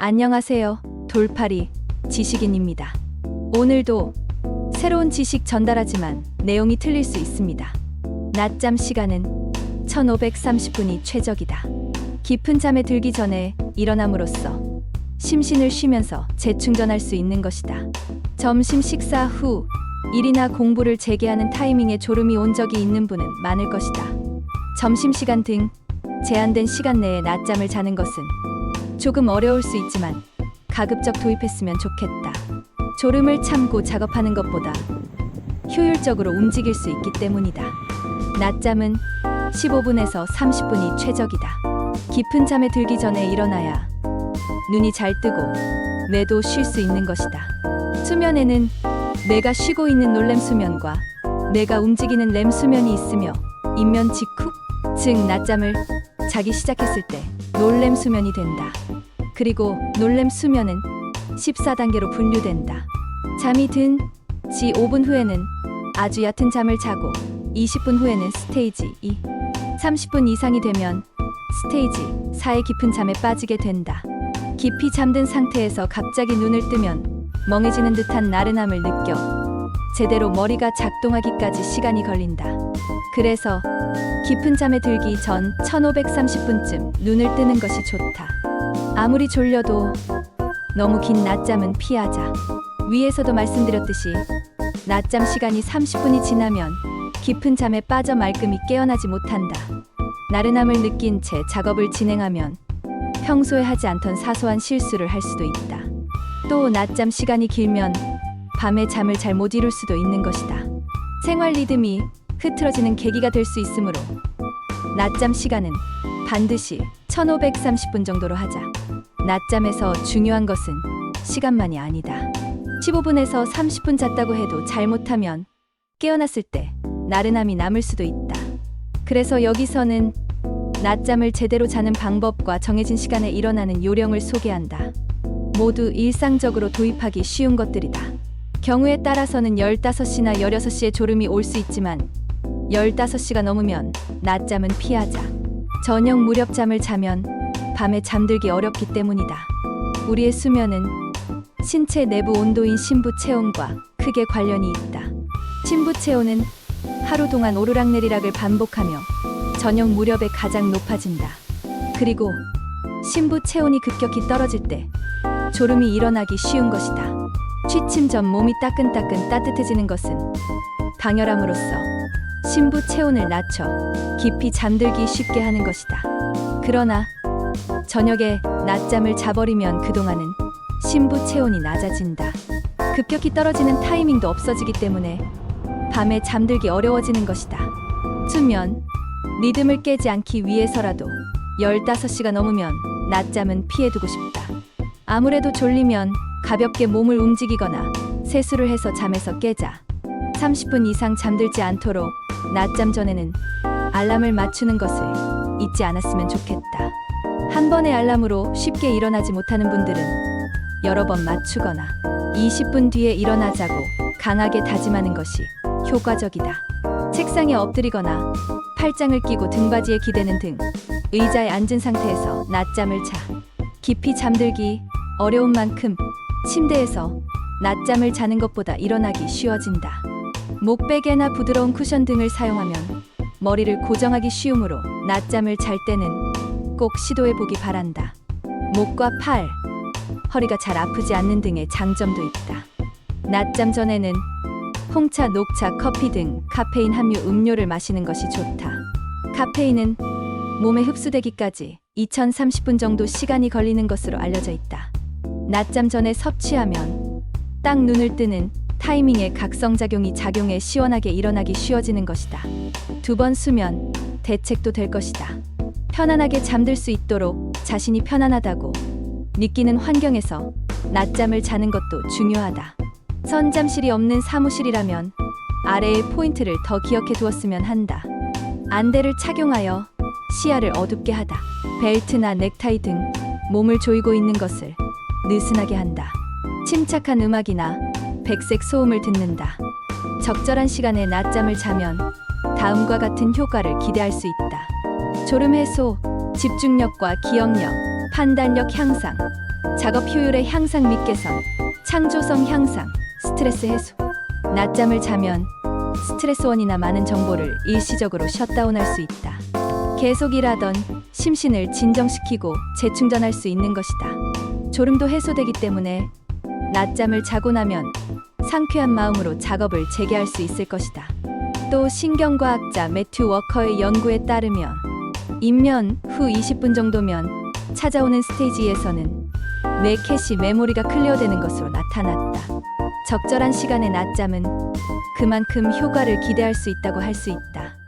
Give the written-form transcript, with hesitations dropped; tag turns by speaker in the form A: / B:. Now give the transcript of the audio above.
A: 안녕하세요. 돌팔이 지식인입니다. 오늘도 새로운 지식 전달하지만 내용이 틀릴 수 있습니다. 낮잠 시간은 1530분이 최적이다. 깊은 잠에 들기 전에 일어남으로써 심신을 쉬면서 재충전할 수 있는 것이다. 점심 식사 후 일이나 공부를 재개하는 타이밍에 졸음이 온 적이 있는 분은 많을 것이다. 점심시간 등 제한된 시간 내에 낮잠을 자는 것은 조금 어려울 수 있지만 가급적 도입했으면 좋겠다. 졸음을 참고 작업하는 것보다 효율적으로 움직일 수 있기 때문이다. 낮잠은 15분에서 30분이 최적이다. 깊은 잠에 들기 전에 일어나야 눈이 잘 뜨고 뇌도 쉴 수 있는 것이다. 수면에는 뇌가 쉬고 있는 놀렘 수면과 뇌가 움직이는 렘 수면이 있으며 입면 직후, 즉 낮잠을 자기 시작했을 때 놀렘 수면이 된다. 그리고 놀렘 수면은 14단계로 분류된다. 잠이 든 지 5분 후에는 아주 얕은 잠을 자고 20분 후에는 스테이지 2, 30분 이상이 되면 스테이지 4의 깊은 잠에 빠지게 된다. 깊이 잠든 상태에서 갑자기 눈을 뜨면 멍해지는 듯한 나른함을 느껴 제대로 머리가 작동하기까지 시간이 걸린다. 그래서 깊은 잠에 들기 전 1530분쯤 눈을 뜨는 것이 좋다. 아무리 졸려도 너무 긴 낮잠은 피하자. 위에서도 말씀드렸듯이 낮잠 시간이 30분이 지나면 깊은 잠에 빠져 말끔히 깨어나지 못한다. 나른함을 느낀 채 작업을 진행하면 평소에 하지 않던 사소한 실수를 할 수도 있다. 또 낮잠 시간이 길면 밤에 잠을 잘 못 이룰 수도 있는 것이다. 생활 리듬이 흐트러지는 계기가 될 수 있으므로 낮잠 시간은 반드시 1530분 정도로 하자. 낮잠에서 중요한 것은 시간만이 아니다. 15분에서 30분 잤다고 해도 잘못하면 깨어났을 때 나른함이 남을 수도 있다. 그래서 여기서는 낮잠을 제대로 자는 방법과 정해진 시간에 일어나는 요령을 소개한다. 모두 일상적으로 도입하기 쉬운 것들이다. 경우에 따라서는 15시나 16시에 졸음이 올 수 있지만 15시가 넘으면 낮잠은 피하자. 저녁 무렵 잠을 자면 밤에 잠들기 어렵기 때문이다. 우리의 수면은 신체 내부 온도인 심부 체온과 크게 관련이 있다. 심부 체온은 하루 동안 오르락내리락을 반복하며 저녁 무렵에 가장 높아진다. 그리고 심부 체온이 급격히 떨어질 때 졸음이 일어나기 쉬운 것이다. 취침 전 몸이 따끈따끈 따뜻해지는 것은 방열함으로써 심부 체온을 낮춰 깊이 잠들기 쉽게 하는 것이다. 그러나 저녁에 낮잠을 자버리면 그동안은 심부 체온이 낮아진다. 급격히 떨어지는 타이밍도 없어지기 때문에 밤에 잠들기 어려워지는 것이다. 수면 리듬을 깨지 않기 위해서라도 15시가 넘으면 낮잠은 피해두고 싶다. 아무래도 졸리면 가볍게 몸을 움직이거나 세수를 해서 잠에서 깨자. 30분 이상 잠들지 않도록 낮잠 전에는 알람을 맞추는 것을 잊지 않았으면 좋겠다. 한 번의 알람으로 쉽게 일어나지 못하는 분들은 여러 번 맞추거나 20분 뒤에 일어나자고 강하게 다짐하는 것이 효과적이다. 책상에 엎드리거나 팔짱을 끼고 등받이에 기대는 등 의자에 앉은 상태에서 낮잠을 자. 깊이 잠들기 어려운 만큼 침대에서 낮잠을 자는 것보다 일어나기 쉬워진다. 목베개나 부드러운 쿠션 등을 사용하면 머리를 고정하기 쉬우므로 낮잠을 잘 때는 꼭 시도해보기 바란다. 목과 팔, 허리가 잘 아프지 않는 등의 장점도 있다. 낮잠 전에는 홍차, 녹차, 커피 등 카페인 함유 음료를 마시는 것이 좋다. 카페인은 몸에 흡수되기까지 2030분 정도 시간이 걸리는 것으로 알려져 있다. 낮잠 전에 섭취하면 딱 눈을 뜨는 타이밍에 각성작용이 작용해 시원하게 일어나기 쉬워지는 것이다. 2번 수면 대책도 될 것이다. 편안하게 잠들 수 있도록 자신이 편안하다고 느끼는 환경에서 낮잠을 자는 것도 중요하다. 선잠실이 없는 사무실이라면 아래의 포인트를 더 기억해 두었으면 한다. 안대를 착용하여 시야를 어둡게 하다. 벨트나 넥타이 등 몸을 조이고 있는 것을 느슨하게 한다. 침착한 음악이나 백색 소음을 듣는다. 적절한 시간에 낮잠을 자면 다음과 같은 효과를 기대할 수 있다. 졸음 해소, 집중력과 기억력, 판단력 향상, 작업 효율의 향상 및 개선, 창조성 향상, 스트레스 해소. 낮잠을 자면 스트레스원이나 많은 정보를 일시적으로 셧다운할 수 있다. 계속 일하던 심신을 진정시키고 재충전할 수 있는 것이다. 졸음도 해소되기 때문에 낮잠을 자고 나면 상쾌한 마음으로 작업을 재개할 수 있을 것이다. 또 신경과학자 매튜 워커의 연구에 따르면 입면 후 20분 정도면 찾아오는 스테이지에서는 뇌 캐시 메모리가 클리어되는 것으로 나타났다. 적절한 시간의 낮잠은 그만큼 효과를 기대할 수 있다고 할 수 있다.